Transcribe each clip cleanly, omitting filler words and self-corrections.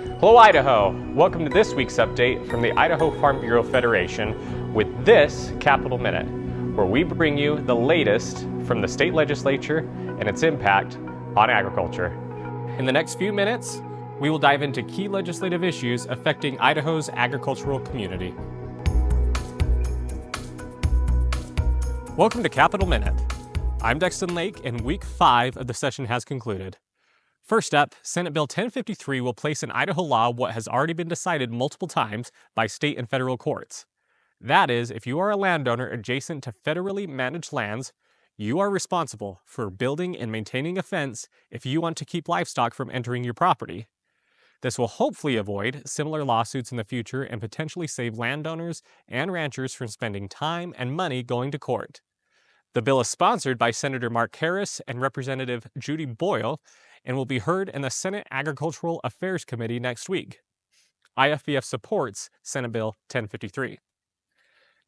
Hello, Idaho. Welcome to this week's update from the Idaho Farm Bureau Federation with this Capital Minute, where we bring you the latest from the state legislature and its impact on agriculture. In the next few minutes, we will dive into key legislative issues affecting Idaho's agricultural community. Welcome to Capital Minute. I'm Dexton Lake, and week 5 of the session has concluded. First up, Senate Bill 1053 will place in Idaho law what has already been decided multiple times by state and federal courts. That is, if you are a landowner adjacent to federally managed lands, you are responsible for building and maintaining a fence if you want to keep livestock from entering your property. This will hopefully avoid similar lawsuits in the future and potentially save landowners and ranchers from spending time and money going to court. The bill is sponsored by Senator Mark Harris and Representative Judy Boyle and will be heard in the Senate Agricultural Affairs Committee next week. IFBF supports Senate Bill 1053.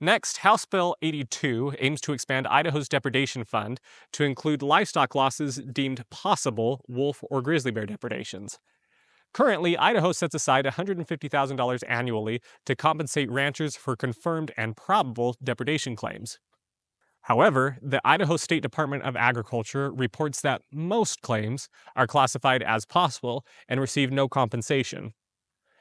Next, House Bill 82 aims to expand Idaho's depredation fund to include livestock losses deemed possible wolf or grizzly bear depredations. Currently, Idaho sets aside $150,000 annually to compensate ranchers for confirmed and probable depredation claims. However, the Idaho State Department of Agriculture reports that most claims are classified as possible and receive no compensation.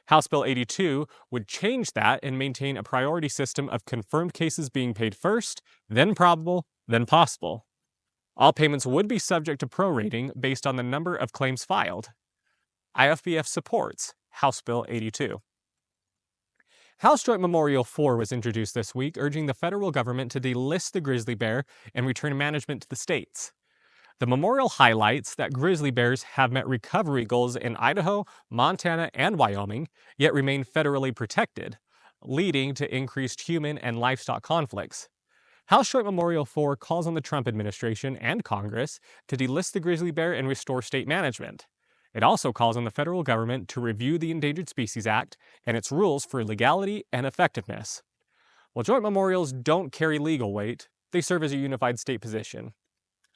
House Bill 82 would change that and maintain a priority system of confirmed cases being paid first, then probable, then possible. All payments would be subject to prorating based on the number of claims filed. IFBF supports House Bill 82. House Joint Memorial 4 was introduced this week, urging the federal government to delist the grizzly bear and return management to the states. The memorial highlights that grizzly bears have met recovery goals in Idaho, Montana, and Wyoming, yet remain federally protected, leading to increased human and livestock conflicts. House Joint Memorial 4 calls on the Trump administration and Congress to delist the grizzly bear and restore state management. It also calls on the federal government to review the Endangered Species Act and its rules for legality and effectiveness. While joint memorials don't carry legal weight, they serve as a unified state position.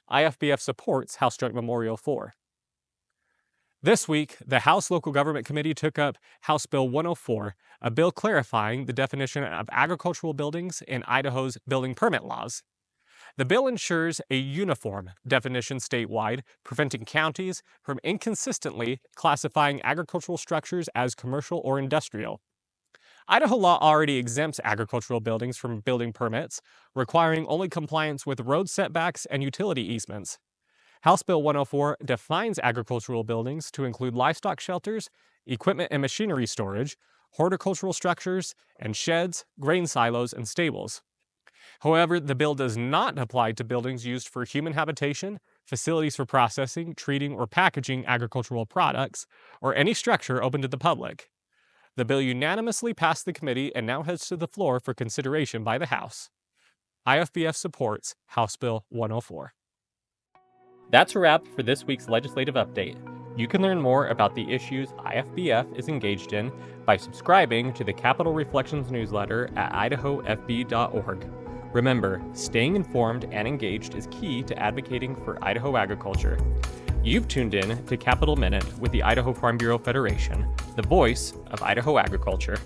IFBF supports House Joint Memorial 4. This week, the House Local Government Committee took up House Bill 104, a bill clarifying the definition of agricultural buildings in Idaho's building permit laws. The bill ensures a uniform definition statewide, preventing counties from inconsistently classifying agricultural structures as commercial or industrial. Idaho law already exempts agricultural buildings from building permits, requiring only compliance with road setbacks and utility easements. House Bill 104 defines agricultural buildings to include livestock shelters, equipment and machinery storage, horticultural structures, and sheds, grain silos, and stables. However, the bill does not apply to buildings used for human habitation, facilities for processing, treating, or packaging agricultural products, or any structure open to the public. The bill unanimously passed the committee and now heads to the floor for consideration by the House. IFBF supports House Bill 104. That's a wrap for this week's legislative update. You can learn more about the issues IFBF is engaged in by subscribing to the Capital Reflections newsletter at idahofb.org. Remember, staying informed and engaged is key to advocating for Idaho agriculture. You've tuned in to Capital Minute with the Idaho Farm Bureau Federation, the voice of Idaho agriculture.